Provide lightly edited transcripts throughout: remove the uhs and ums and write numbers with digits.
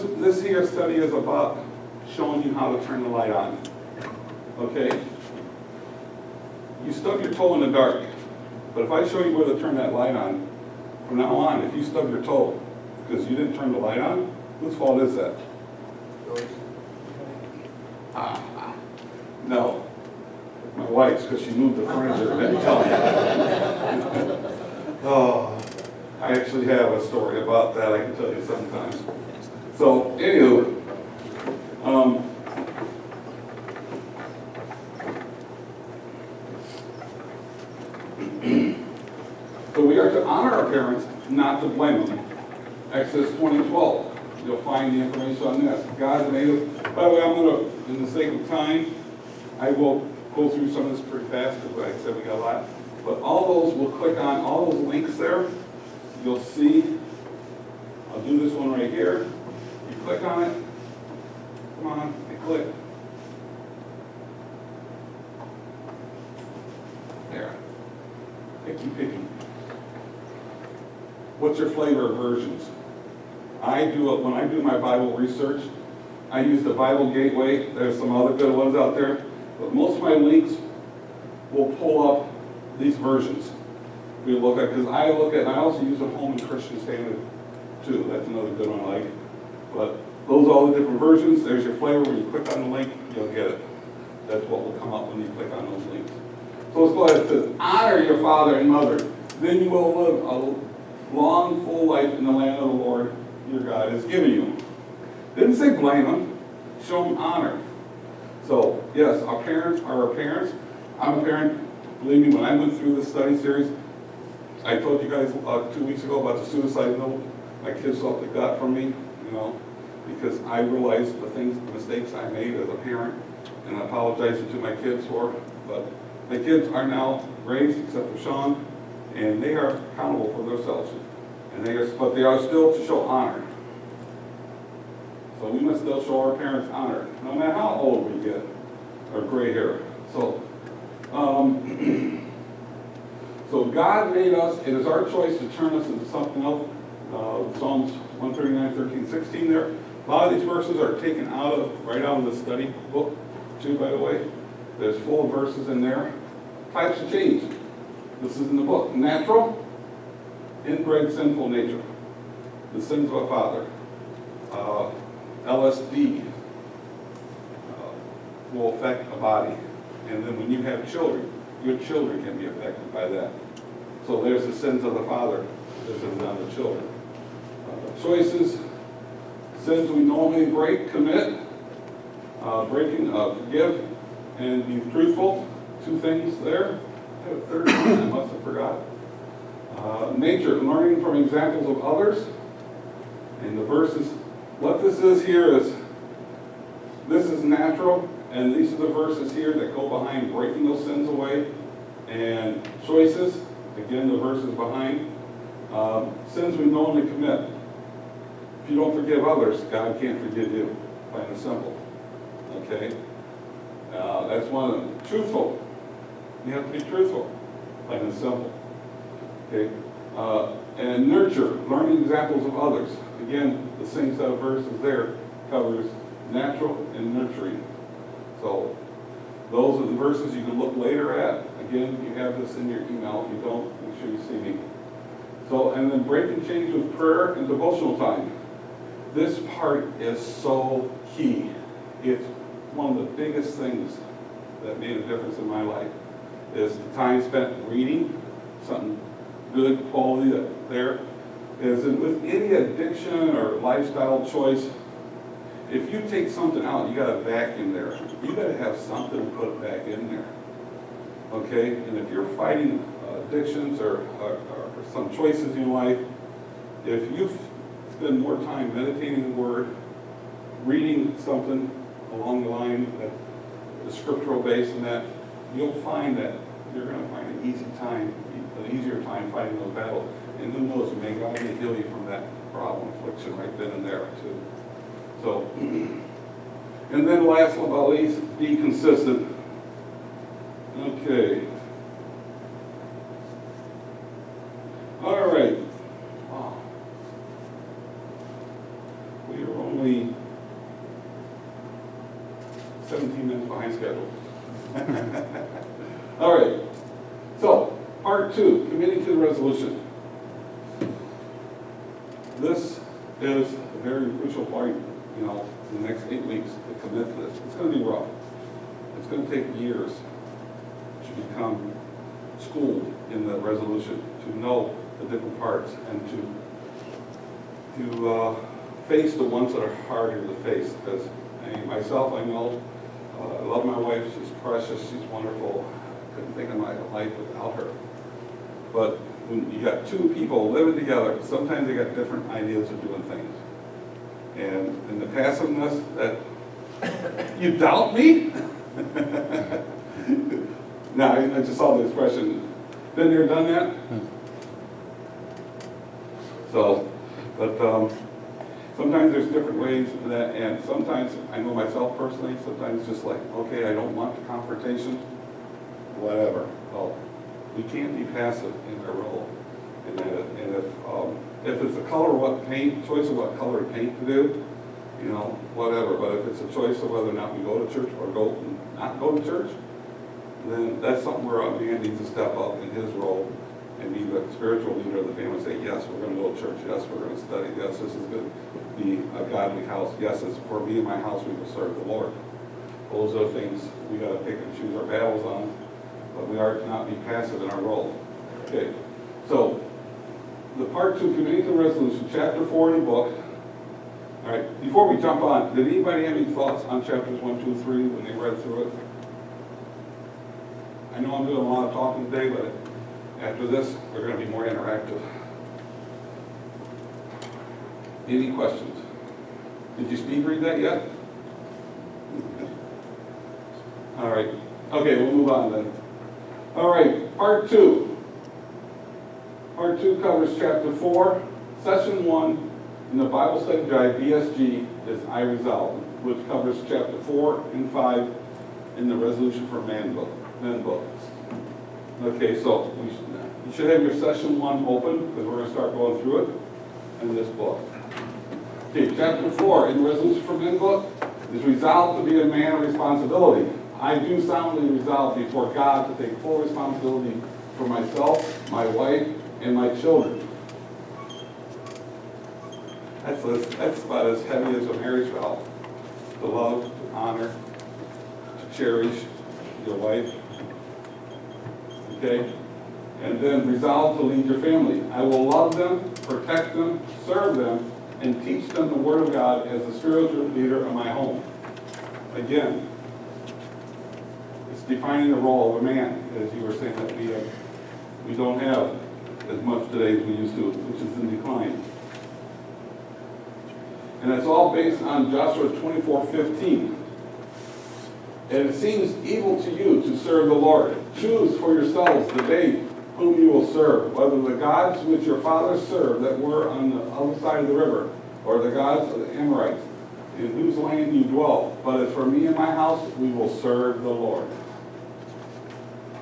this here study is about showing you how to turn the light on. Okay? You stub your toe in the dark, but if I show you where to turn that light on, from now on, if you stub your toe because you didn't turn the light on, whose fault is that? No. My wife's, because she moved the furniture and didn't tell me. Oh, I actually have a story about that I can tell you sometimes. So, anywho, so we are to honor our parents, not to blame them. Exodus 20:12. You'll find the information on this. God made us. By the way, I'm going to, in the sake of time, I will go through some of this pretty fast because, like I said, we got a lot. But all those, we'll click on all those links there. You'll see. I'll do this one right here. You click on it. Come on, and click. There. Picky. What's your flavor of versions? When I do my Bible research, I use the Bible Gateway. There's some other good ones out there. But most of my links will pull up these versions. We look at, because I also use the Holman Christian Standard too. That's another good one I like. But those are all the different versions. There's your flavor. When you click on the link, you'll get it. That's what will come up when you click on those links. So let's go ahead. It says, honor your father and mother. Then you will live a long, full life in the land of the Lord your God has given you. Didn't say blame them. Show them honor. So, yes, our parents are our parents. I'm a parent. Believe me, when I went through this study series, I told you guys 2 weeks ago about the suicide note. My kids thought they got from me, because I realized the mistakes I made as a parent, and I apologize to my kids for. But the kids are now raised, except for Sean, and they are accountable for themselves. But they are still to show honor. So we must still show our parents honor, no matter how old we get, or gray hair. So, so God made us. It is our choice to turn us into something else. Psalms 139, 13, 16 there. A lot of these verses are taken right out of the study book, too, by the way. There's full verses in there. Types of change. This is in the book. Natural, inbred sinful nature. The sins of a father. LSD will affect a body. And then when you have children, your children can be affected by that. So there's the sins of the father. This is on the children. Choices, sins we normally commit, forgive, and be truthful. 2 things there. I have a third one I must have forgot. Nature, learning from examples of others. And the verses, what this is here is, this is natural, and these are the verses here that go behind breaking those sins away. And choices, again, the verses behind. Sins we normally commit. If you don't forgive others, God can't forgive you, plain and simple. Okay? That's one of them. Truthful. You have to be truthful, plain and simple. Okay? And nurture, learning examples of others. Again, the same set of verses there covers natural and nurturing. So those are the verses you can look later at. Again, you have this in your email. If you don't, make sure you see me. So, and then break and change with prayer and devotional time. This part is so key. It's one of the biggest things that made a difference in my life is the time spent reading something good quality there. Is that with any addiction or lifestyle choice, if you take something out, you got to vacuum there. You got to have something to put back in there. Okay? And if you're fighting addictions or some choices in life, if you spend more time meditating the Word, reading something along the line that is scriptural based and that, you'll find that you're going to find an easier time fighting those battles. And who knows, may God may heal you from that problem, affliction right then and there too. So, and then last but not least, be consistent. Okay. All right. Wow. We are only 17 minutes behind schedule. All right, so part 2, committing to the resolution. This is a very crucial point, in the next 8 weeks to commit to this. It's going to be rough. It's going to take years to become schooled in the resolution, to know the different parts, and to face the ones that are harder to face. Because myself, I know, I love my wife. She's precious. She's wonderful. I couldn't think of my life without her. But when you got two people living together, sometimes they got different ideas of doing things. And in the passiveness that, you doubt me? Now, I just saw the expression, been there, done that? So, but sometimes there's different ways in that, and sometimes, I know myself personally, sometimes just like, okay, I don't want the confrontation, whatever. Well, we can't be passive in our role. And if it's a color of what paint, choice of what color of paint to do, whatever. But if it's a choice of whether or not we go to church or not go to church, then that's something where a man needs to step up in his role and be the spiritual leader of the family and say, yes, we're going to go to church. Yes, we're going to study. Yes, this is going to be a godly house. Yes, it's for me and my house, we will serve the Lord. Those are the things we got to pick and choose our battles on, but we are to not be passive in our role. Okay, so the part 2, committing to the resolution, chapter 4 in the book. All right, before we jump on, did anybody have any thoughts on chapters 1, 2, 3 when they read through it? I know I'm doing a lot of talking today, but after this, we're going to be more interactive. Any questions? Did you speed read that yet? All right. Okay, we'll move on then. All right, part 2. Part 2 covers chapter 4. Session 1 in the Bible Study Guide, BSG, is I Resolve, which covers chapter 4 and 5 in the Resolution for Men book. Okay, so you should have your session 1 open because we're going to start going through it in this book. Okay, chapter 4 in the Resolution for Men book is resolved to be a man of responsibility. I do solemnly resolve before God to take full responsibility for myself, my wife, and my children. That's about as heavy as a marriage vow. To love, to honor, to cherish your wife. Okay? And then resolve to lead your family. I will love them, protect them, serve them, and teach them the Word of God as the spiritual leader of my home. Again, it's defining the role of a man, as you were saying that we don't have as much today as we used to, which is in decline. And it's all based on Joshua 24:15. And it seems evil to you to serve the Lord. Choose for yourselves the day whom you will serve, whether the gods which your fathers served that were on the other side of the river, or the gods of the Amorites, in whose land you dwell. But as for me and my house, we will serve the Lord.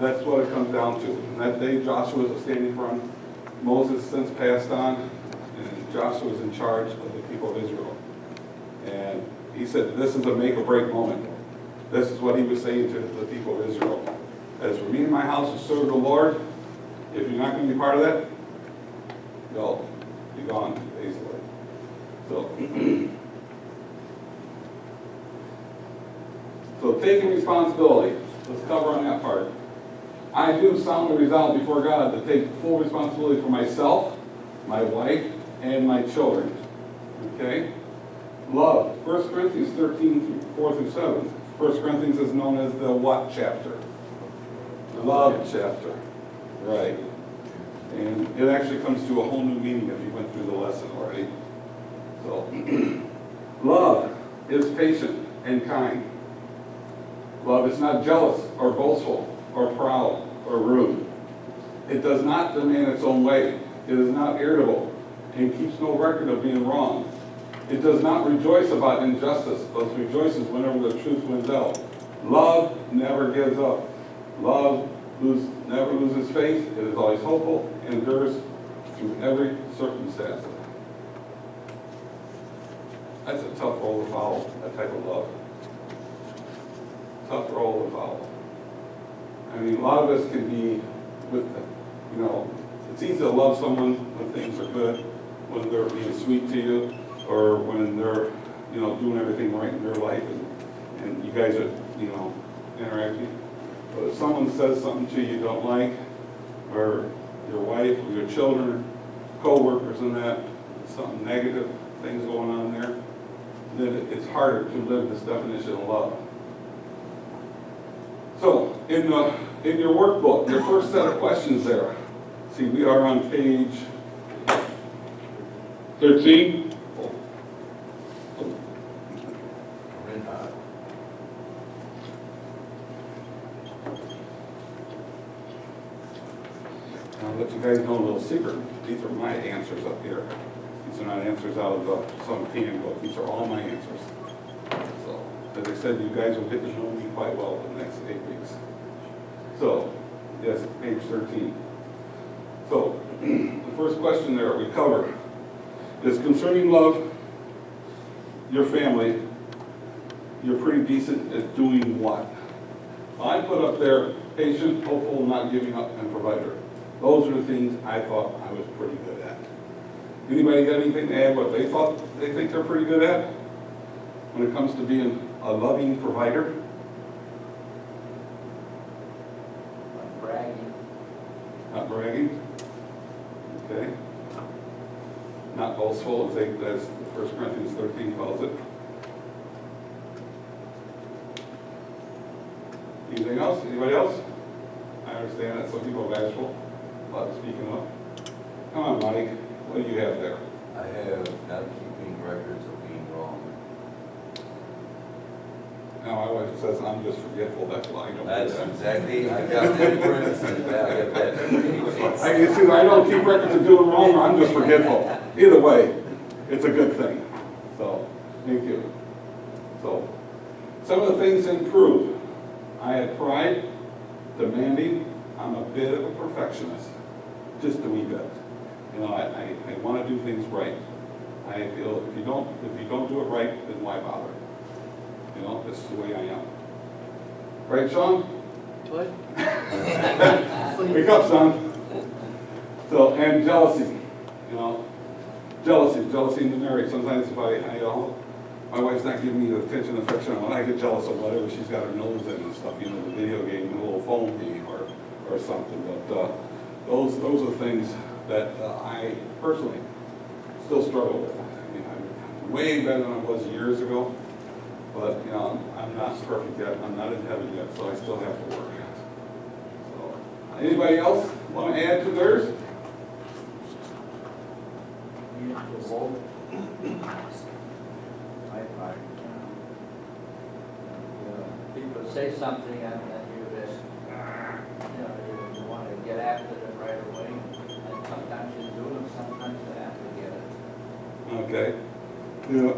That's what it comes down to. And that day, Joshua was standing front. Moses since passed on, and Joshua was in charge of the people of Israel. And he said, this is a make or break moment. This is what he was saying to the people of Israel. As for me and my house to serve the Lord, if you're not going to be part of that, you'll be gone, basically. So taking responsibility. Let's cover on that part. I do solemnly resolve before God to take full responsibility for myself, my wife, and my children. Okay? Love. 1 Corinthians 13, 4 through 7. 1 Corinthians is known as the what chapter? The love chapter. Right. And it actually comes to a whole new meaning if you went through the lesson already. So, love is patient and kind. Love is not jealous or boastful or proud or rude. It does not demand its own way. It is not irritable and keeps no record of being wrong. It does not rejoice about injustice, but rejoices whenever the truth wins out. Love never gives up. Love never loses faith. It is always hopeful and endures through every circumstance. That's a tough role to follow, that type of love. tough role to follow. I mean, a lot of us can be with, you know, it's easy to love someone when things are good, when they're being sweet to you, or when they're, you know, doing everything right in their life, and you guys are, you know, interacting. But if someone says something to you don't like, or your wife, or your children, co-workers and that, something negative, things going on there, then it's harder to live this definition of love. So, in your workbook, your first set of questions there, see, we are on page 13. I'll let you guys know a little secret. These are my answers up here. These are not answers out of some handbook. These are all my answers. So, as I said, you guys will get to know me quite well in the next 8 weeks. So, yes, page 13. So, the first question there we cover is concerning love, your family, you're pretty decent at doing what? I put up there, patient, hopeful, not giving up, and provider. Those are the things I thought I was pretty good at. Anybody got anything to add what they think they're pretty good at when it comes to being a loving provider? Not bragging. Not bragging? Okay. Not boastful, as 1 Corinthians 13 calls it. Anything else? Anybody else? I understand that some people are bashful about speaking up. Come on, Mike. What do you have there? I have not keeping records of being wrong. Now, my wife says I'm just forgetful. That's why I don't do That's that. exactly, I got that in parentheses, I got that. You see, I don't keep records of doing wrong, or I'm just forgetful. Either way, it's a good thing. So, thank you. So, some of the things to improve. I had pride, demanding. I'm a bit of a perfectionist, just a wee bit. You know, I want to do things right. I feel if you don't do it right, then why bother? You know, this is the way I am. Right, Sean? What? Wake up, son. So, and jealousy, you know, jealousy in the marriage. Sometimes if my wife's not giving me the attention and affection I want, I get jealous of whatever she's got her nose in and stuff, you know, the video game, the little phone game or something. But those are things that I personally still struggle with. I mean, I'm way better than I was years ago, but you know, I'm not perfect yet. I'm not in heaven yet, so I still have to work. So, anybody else want to add to theirs? People say something and then you just, you know, you want to get after them right away. And sometimes you do and sometimes you have to get it. Okay. You know,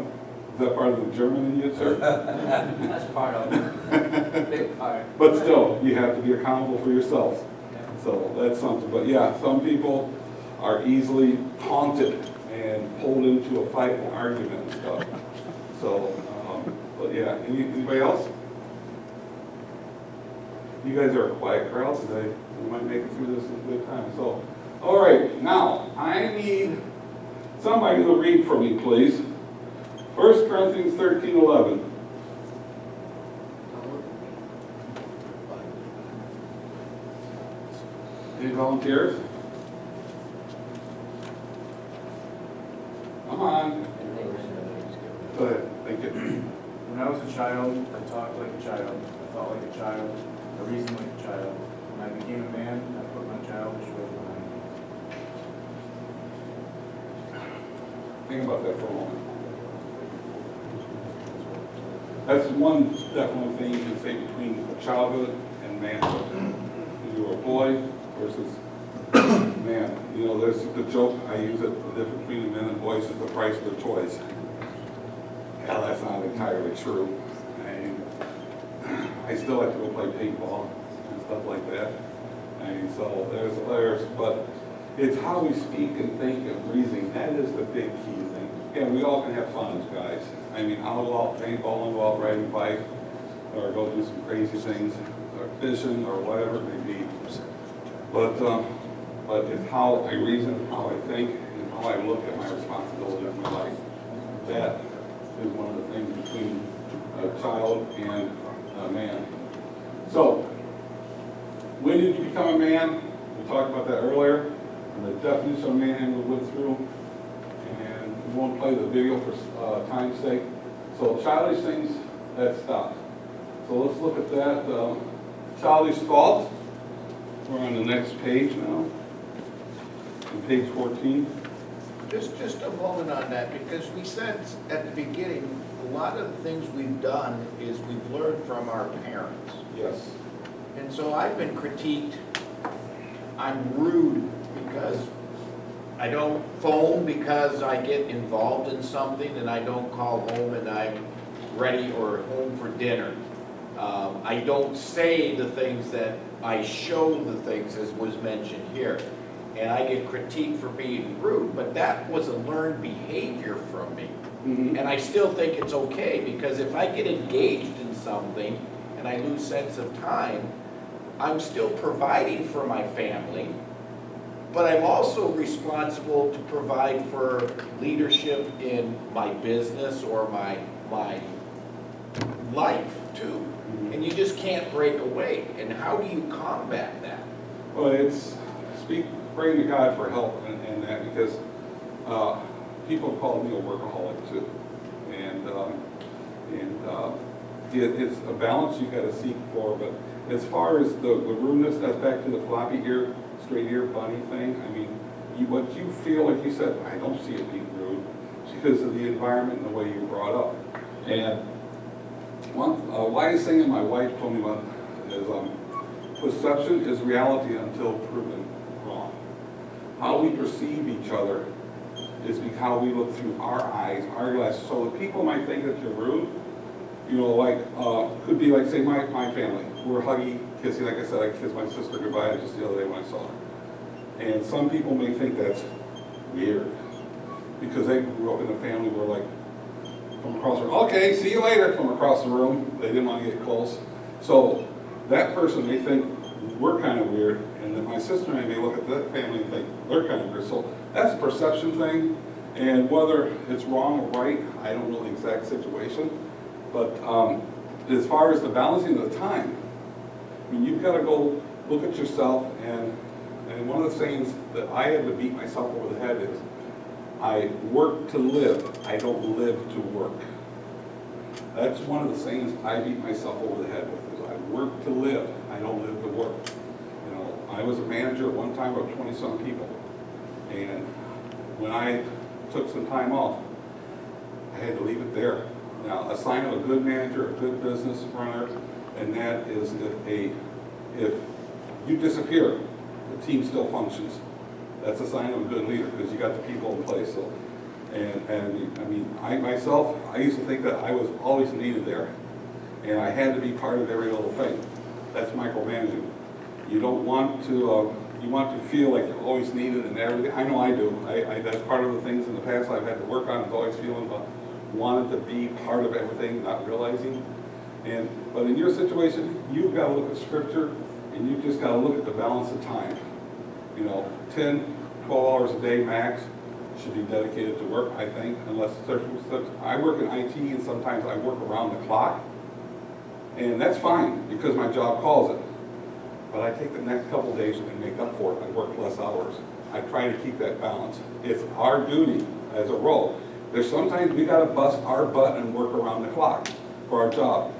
is that part of the German in you, sir? That's part of it, big part. But still, you have to be accountable for yourselves. Yeah. So that's something. But yeah, some people are easily taunted and pulled into a fight and argument and stuff. So, but yeah, anybody else? You guys are a quiet crowd today. We might make it through this in a good time. So, all right, now I need somebody to read for me, please. 1 Corinthians 13:11. Any volunteers? Come on. Go ahead. Thank you. When I was a child, I talked like a child, I thought like a child, I reasoned like a child. When I became a man, I put my childish ways behind me. Think about that for a moment. That's one definite thing you can say between childhood and manhood. When you were a boy versus man. You know, there's the joke, I use it, the difference between men and boys is the price of their toys. Yeah, that's not entirely true. I still like to go play paintball and stuff like that. And so but it's how we speak and think and reason. That is the big key thing. Yeah, we all can have fun as guys. I mean, I'll go out paintballing, go out riding bikes, or go do some crazy things, or fishing, or whatever it may be. But it's how I reason, how I think, and how I look at my responsibility in my life. That is one of the things between a child and a man. So, when did you become a man? We talked about that earlier, and the definition of manhood we went through, and we won't play the video for time's sake. So childish things, that stopped. So let's look at that. Childish thoughts. We're on the next page now, on page 14. Just a moment on that, because we said at the beginning, a lot of the things we've done is we've learned from our parents. Yes. And so I've been critiqued, I'm rude because I don't phone because I get involved in something and I don't call home and I'm ready or home for dinner. I don't say the things that I show the things as was mentioned here. And I get critiqued for being rude, but that was a learned behavior from me. Mm-hmm. And I still think it's okay, because if I get engaged in something and I lose sense of time, I'm still providing for my family, but I'm also responsible to provide for leadership in my business or my life too. And you just can't break away. And how do you combat that? Well, it's praying to God for help in that, because people call me a workaholic too, and it's a balance you got to seek for. But as far as the rudeness, that's back to the floppy ear, straight ear bunny thing. I mean, what you feel, like you said, I don't see it being rude because of the environment and the way you're brought up. And one wise thing that my wife told me about is perception is reality until proven wrong. How we perceive each other is how we look through our eyes, our glasses. So the people might think that you're rude, you know, like, could be like, say, my family. We're huggy, kissy. Like I said, I kissed my sister goodbye just the other day when I saw her. And some people may think that's weird because they grew up in a family where, like, from across the room, okay, see you later, from across the room. They didn't want to get close. So that person may think we're kind of weird, and then my sister and I may look at that family and think they're kind of weird. So that's a perception thing, and whether it's wrong or right, I don't know the exact situation. But as far as the balancing of the time, I mean, you've got to go look at yourself, and one of the sayings that I had to beat myself over the head is, I work to live, I don't live to work. That's one of the sayings I beat myself over the head with, is I work to live, I don't live to work. You know, I was a manager at one time of 20-some people, and when I took some time off, I had to leave it there. Now, a sign of a good manager, a good business runner, and that is if you disappear, the team still functions. That's a sign of a good leader, because you got the people in place. So, and I mean, I myself, I used to think that I was always needed there, and I had to be part of every little thing. That's micromanaging. You don't want to. You want to feel like you're always needed and everything. I know I do. That's part of the things in the past I've had to work on. Is always feeling wanted to be part of everything, not realizing. But in your situation, you've got to look at Scripture, and you just got to look at the balance of time. You know, 10, 12 hours a day max should be dedicated to work, I think, unless circumstances. I work in IT, and sometimes I work around the clock, and that's fine because my job calls it. But I take the next couple of days and make up for it. I work less hours. I try to keep that balance. It's our duty as a role. There's sometimes we got to bust our butt and work around the clock for our job.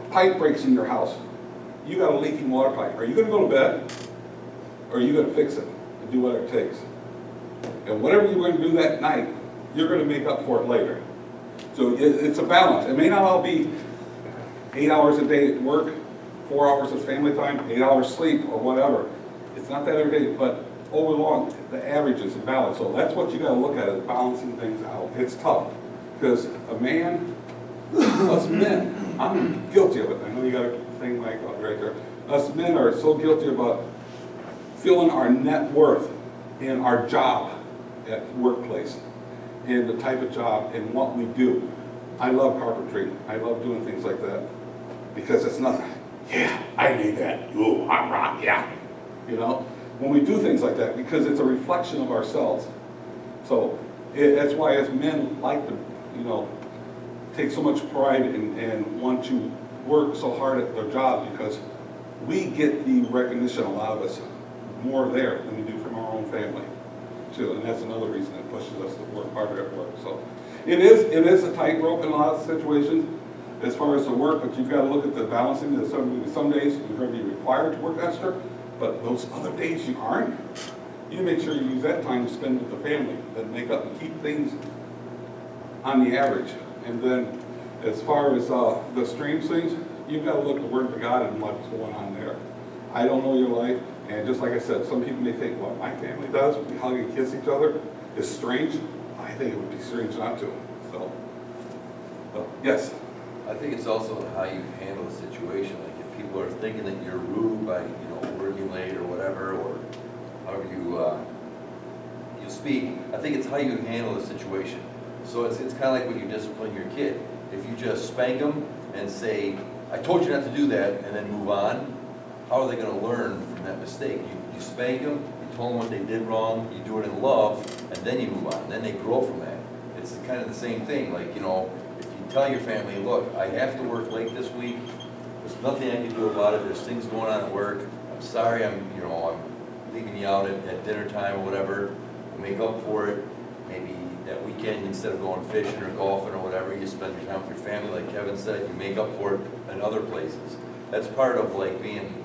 A pipe breaks in your house. You got a leaking water pipe. Are you going to go to bed? Or are you going to fix it and do whatever it takes? And whatever you're going to do that night, you're going to make up for it later. So it's a balance. It may not all be 8 hours a day at work, 4 hours of family time, 8 hours sleep, or whatever. It's not that every day, but over long, the average is a balance. So that's what you got to look at, is balancing things out. It's tough because a man, us men, I'm guilty of it. I know you got a thing like right there. Us men are so guilty about feeling our net worth in our job at workplace, in the type of job and what we do. I love carpentry. I love doing things like that. because it's nothing. Yeah, I made that. Ooh, I'm rock, yeah. You know, when we do things like that, because it's a reflection of ourselves. So that's why as men like to, you know, take so much pride and want to work so hard at their job, because we get the recognition, a lot of us, more there than we do from our own family too. And that's another reason it pushes us to work harder at work. So it is a tightrope in a lot of situations as far as the work, but you've got to look at the balancing. That some days you're going to be required to work extra, but those other days you aren't. You make sure you use that time to spend with the family, that make up and keep things on the average. And then as far as the strange things, you've got to look the Word of God and what's going on there. I don't know your life, and just like I said, some people may think what my family does, we hug and kiss each other, is strange. I think it would be strange not to. So yes. I think it's also how you handle the situation. Like if people are thinking that you're rude by, you know, working late or whatever, or however you speak, I think it's how you handle the situation. So it's kind of like when you discipline your kid. If you just spank them and say, I told you not to do that, and then move on, how are they going to learn from that mistake? You spank them, you told them what they did wrong, you do it in love, and then you move on. Then they grow from that. It's kind of the same thing. Like, you know, if you tell your family, look, I have to work late this week, there's nothing I can do about it, there's things going on at work, I'm sorry, I'm leaving you out at dinner time or whatever, we'll make up for it. Maybe that weekend, instead of going fishing or golfing or whatever, you spend your time with your family, like Kevin said, you make up for it in other places. That's part of like being,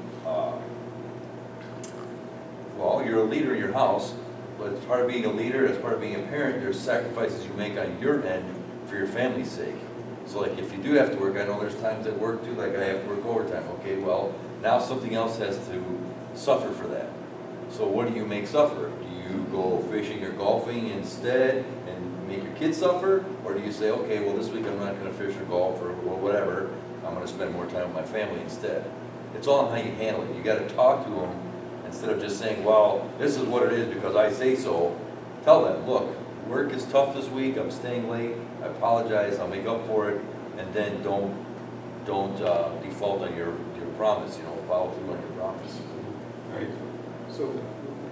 well, you're a leader in your house, but it's part of being a leader, as part of being a parent, there's sacrifices you make on your end for your family's sake. So like if you do have to work, I know there's times at work too, like I have to work overtime. Okay, well, now something else has to suffer for that. So what do you make suffer? Do you go fishing or golfing instead and make your kids suffer? Or do you say, okay, well, this week I'm not gonna fish or golf or whatever, I'm gonna spend more time with my family instead? It's all on how you handle it. You gotta talk to them instead of just saying, well, this is what it is because I say so. Tell them, look, work is tough this week, I'm staying late, I apologize, I'll make up for it, and then don't default on your promise, you know, follow through on your promise. Right. So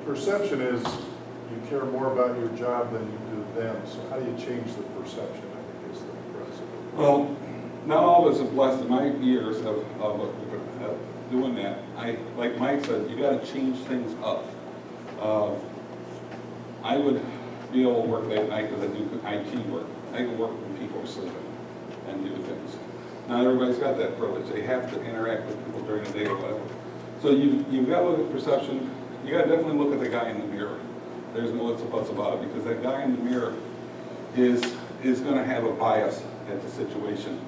perception is you care more about your job than you do them. So how do you change the perception, I think is the president. Well, not all of us have blessed in my years of doing that. Like Mike said, you got to change things up. I would be able to work late at night because I do IT work. I can work when people are sleeping and do things. Not everybody's got that privilege. They have to interact with people during the day or whatever. So you've got to look at perception. You got to definitely look at the guy in the mirror. There's no ifs or buts about it, because that guy in the mirror is going to have a bias at the situation.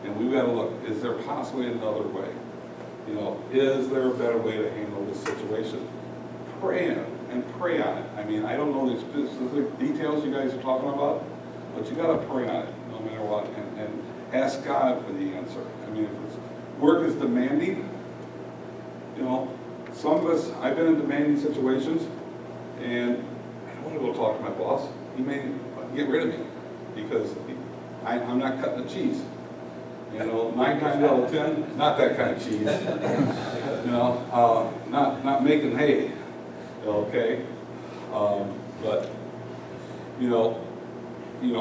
And we've got to look, is there possibly another way? You know, is there a better way to handle this situation? Pray in it and pray on it. I mean, I don't know the specific details you guys are talking about, but you got to pray on it no matter what, and ask God for the answer. I mean, if work is demanding, you know, some of us, I've been in demanding situations, and I don't want to go talk to my boss. He may get rid of me because I'm not cutting the cheese. You know, 9 times out of 10, not that kind of cheese. You know, not making hay. Okay, but you know,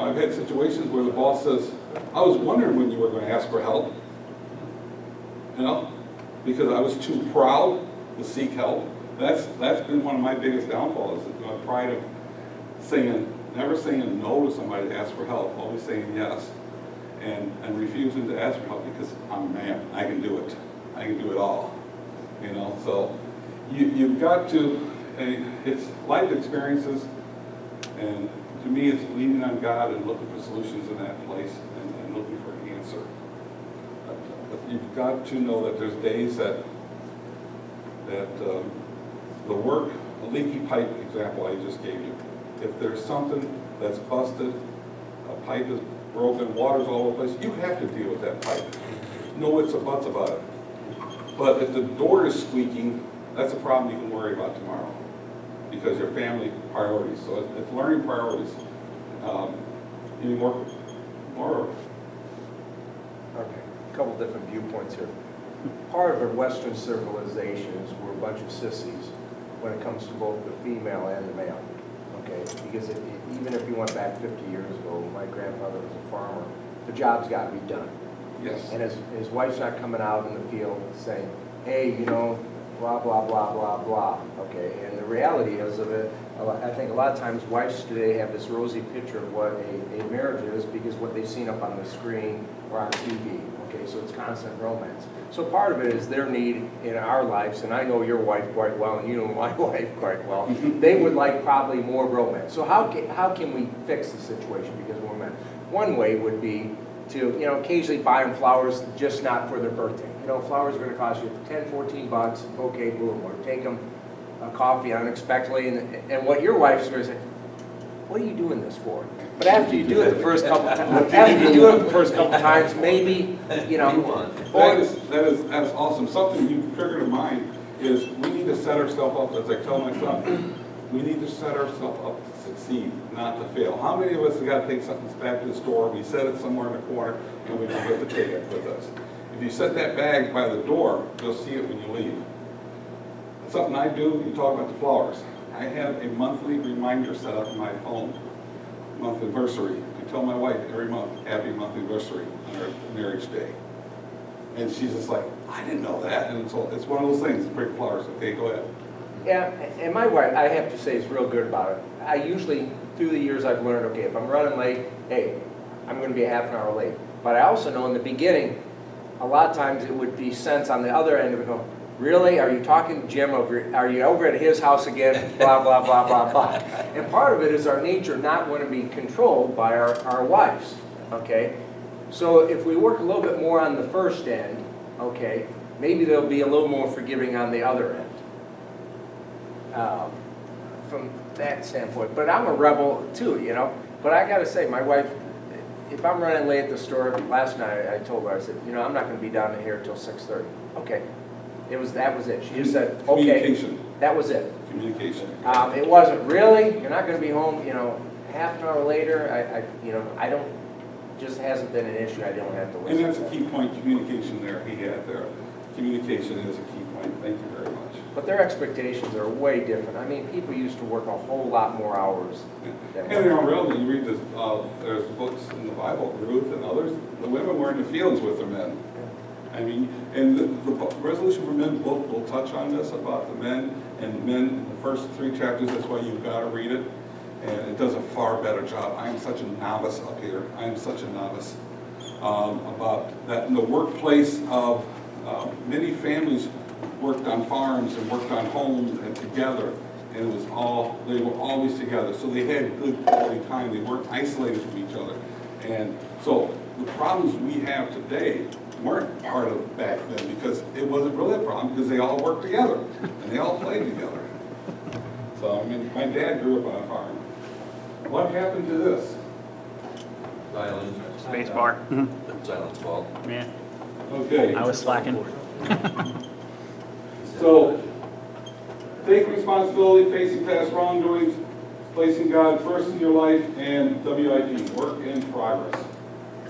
I've had situations where the boss says, "I was wondering when you were going to ask for help." You know, because I was too proud to seek help. That's been one of my biggest downfalls, is my pride of never saying no to somebody to ask for help, always saying yes, and refusing to ask for help because I'm a man, I can do it. I can do it all. You know, so you've got to, it's life experiences, and to me it's leaning on God and looking for solutions in that place and looking for an answer. But you've got to know that there's days that the work, a leaky pipe example I just gave you, if there's something that's busted, a pipe is broken, water's all over the place, you have to deal with that pipe. No ifs or buts about it. But if the door is squeaking, that's a problem you can worry about tomorrow because your family priorities. So it's learning priorities. Any more? Okay, a couple different viewpoints here. Part of a Western civilization is we're a bunch of sissies when it comes to both the female and the male, okay? Because even if you went back 50 years ago, my grandfather was a farmer, the job's got to be done. Yes. And his wife's not coming out in the field saying, hey, you know, blah, blah, blah, blah, blah, okay? And the reality is of it, I think a lot of times wives today have this rosy picture of what a marriage is because what they've seen up on the screen or on TV, okay? So it's constant romance. So part of it is their need in our lives, and I know your wife quite well, and you know my wife quite well, they would like probably more romance. So how can we fix the situation because we're men? One way would be to, you know, occasionally buy them flowers, just not for their birthday. You know, flowers are going to cost you 10, 14 bucks, okay, boom, or take them a coffee unexpectedly, and what your wife's going to say, what are you doing this for? But after you do it the first couple times, maybe, you know. That's awesome. Something you triggered in mind is we need to set ourselves up, as I tell my son, we need to set ourselves up to succeed, not to fail. How many of us have got to take something back to the store, we set it somewhere in the corner, and we forget to take it with us? If you set that bag by the door, you'll see it when you leave. Something I do, you talk about the flowers. I have a monthly reminder set up on my phone, month anniversary. I tell my wife every month, happy month anniversary on our marriage day. And she's just like, I didn't know that. And so it's one of those things, bring flowers. Okay, go ahead. Yeah, and my wife, I have to say, is real good about it. I usually, through the years, I've learned, okay, if I'm running late, hey, I'm going to be a half an hour late. But I also know in the beginning, a lot of times it would be sense on the other end of it, go, really? Are you talking to Jim over? Are you over at his house again? Blah, blah, blah, blah, blah. And part of it is our nature not want to be controlled by our wives, okay? So if we work a little bit more on the first end, okay, maybe they'll be a little more forgiving on the other end. From that standpoint. But I'm a rebel too, you know? But I gotta say, my wife, if I'm running late at the store, last night I told her, I said, you know, I'm not gonna be down here till 6:30. Okay. That was it. She just said, okay. Communication. That was it. Communication. It wasn't really, you're not gonna be home, you know, half an hour later. I don't, just hasn't been an issue. I don't have to listen. And that's a key point, communication there, he had there. Communication is a key point. Thank you very much. But their expectations are way different. I mean, people used to work a whole lot more hours than And in all reality, you read this, there's books in the Bible, Ruth and others, the women were in the fields with the men. I mean, and the Resolution for Men book will touch on this about the men and men in the first 3 chapters. That's why you've got to read it. And it does a far better job. I am such a novice up here. I am such a novice about that in the workplace of many families worked on farms and worked on homes and together. And it was they were always together. So they had good quality time. They weren't isolated from each other. And so the problems we have today weren't part of back then because it wasn't really a problem because they all worked together and they all played together. So, I mean, my dad grew up on a farm. What happened to this? Silence. Space bar. Silence fault. Yeah, Okay. I was slacking. So, take responsibility, facing past wrongdoings, placing God first in your life, and WIP, work in progress.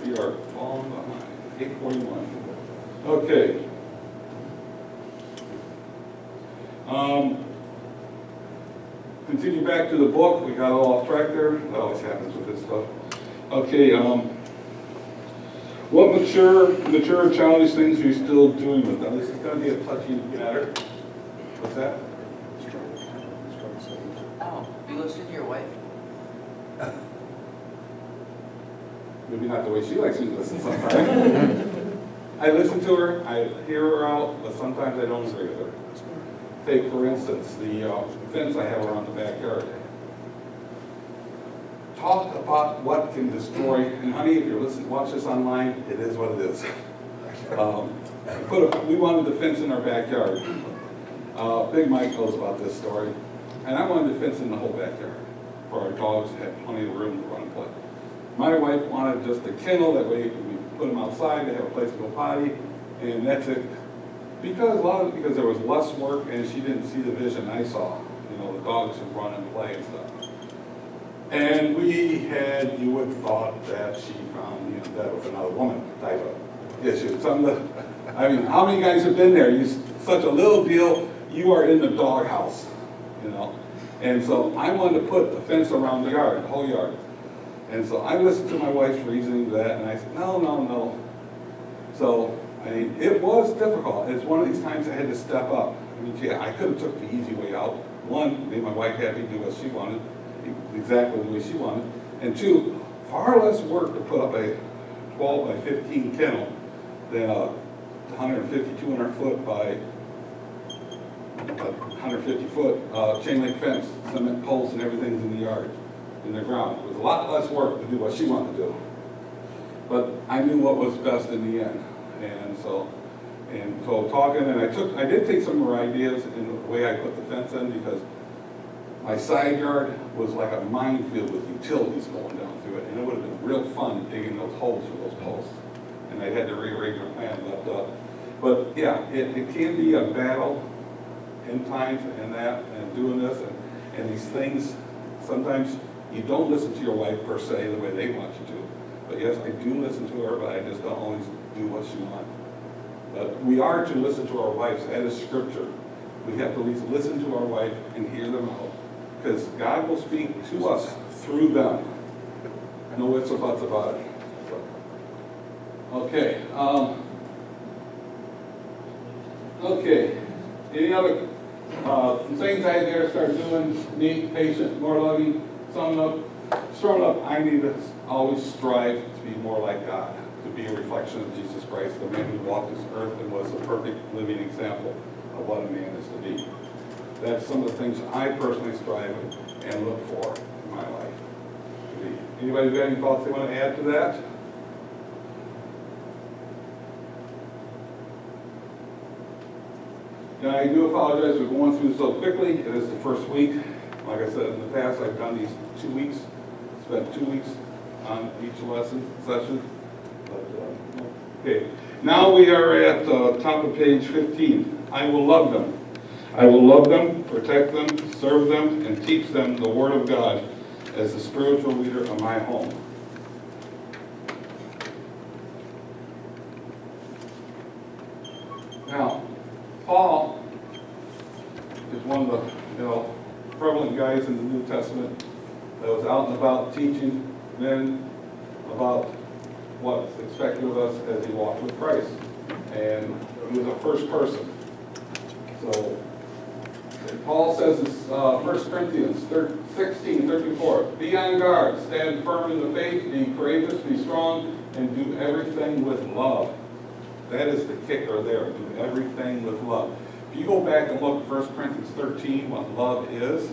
We are falling behind. 8:41. Okay. Continue back to the book. We got a little off track there. That always happens with this stuff. Okay. What mature, childish things are you still doing with them? This is going to be a touchy matter. What's that? Oh, you listen to your wife? Maybe not the way she likes me to listen sometimes. I listen to her, I hear her out, but sometimes I don't agree with her. Take, for instance, the fence I have around the backyard. Talk about what can destroy, and honey, if you're listening, watch this online, it is what it is. We wanted the fence in our backyard. Big Mike knows about this story. And I wanted the fence in the whole backyard for our dogs to have plenty of room to run and play. My wife wanted just a kennel, that way we put them outside, they have a place to go potty, and that's it. Because there was less work and she didn't see the vision I saw. You know, the dogs would run and play and stuff. And you would have thought that she found, that was another woman type of issue. I mean, how many guys have been there? Such a little deal, you are in the doghouse, you know? And so I wanted to put the fence around the yard, the whole yard. And so I listened to my wife's reasoning to that, and I said, no, no, no. So, I mean, it was difficult. It's one of these times I had to step up. I mean, yeah, I could have took the easy way out. One, made my wife happy, do what she wanted, exactly the way she wanted. And two, far less work to put up a 12 by 15 kennel than a 150, 200 foot by 150 foot chain link fence, cement poles and everything's in the yard, in the ground. It was a lot less work to do what she wanted to do. But I knew what was best in the end. And so talking, and I did take some of her ideas in the way I put the fence in, because my side yard was like a minefield with utilities going down through it, and it would have been real fun digging those holes for those posts. And I had to rearrange my plan, but yeah, it can be a battle in times and that, and doing this, and these things, sometimes you don't listen to your wife per se the way they want you to. But yes, I do listen to her, but I just don't always do what she wants. But we are to listen to our wives. That is scripture. We have to at least listen to our wife and hear them out, because God will speak to us through them. No ifs or buts about it. Okay. Okay. Any other things I had there? Start doing, meek, patient, more loving, summing up, throwing up. I need to always strive to be more like God, to be a reflection of Jesus Christ, the man who walked this earth and was a perfect living example of what a man is to be. That's some of the things I personally strive and look for in my life. Anybody got any thoughts they want to add to that? Now, I do apologize for going through so quickly. It is the first week. Like I said, in the past, I've done these 2 weeks, spent 2 weeks on each lesson session. But, okay, now we are at the top of page 15. I will love them. I will love them, protect them, serve them, and teach them the Word of God as the spiritual leader of my home. Now, Paul is one of the, prevalent guys in the New Testament that was out and about teaching men about what's expected of us as he walked with Christ. And he was a first person. So Paul says in 1 Corinthians 16:34, be on guard, stand firm in the faith, be courageous, be strong, and do everything with love. That is the kicker there, do everything with love. If you go back and look at 1 Corinthians 13, what love is,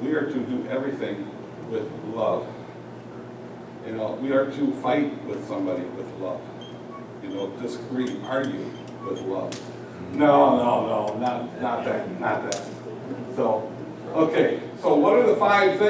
we are to do everything with love. We are to fight with somebody with love. Disagree, argue with love. No, not that. So, okay, so what are the 5 things?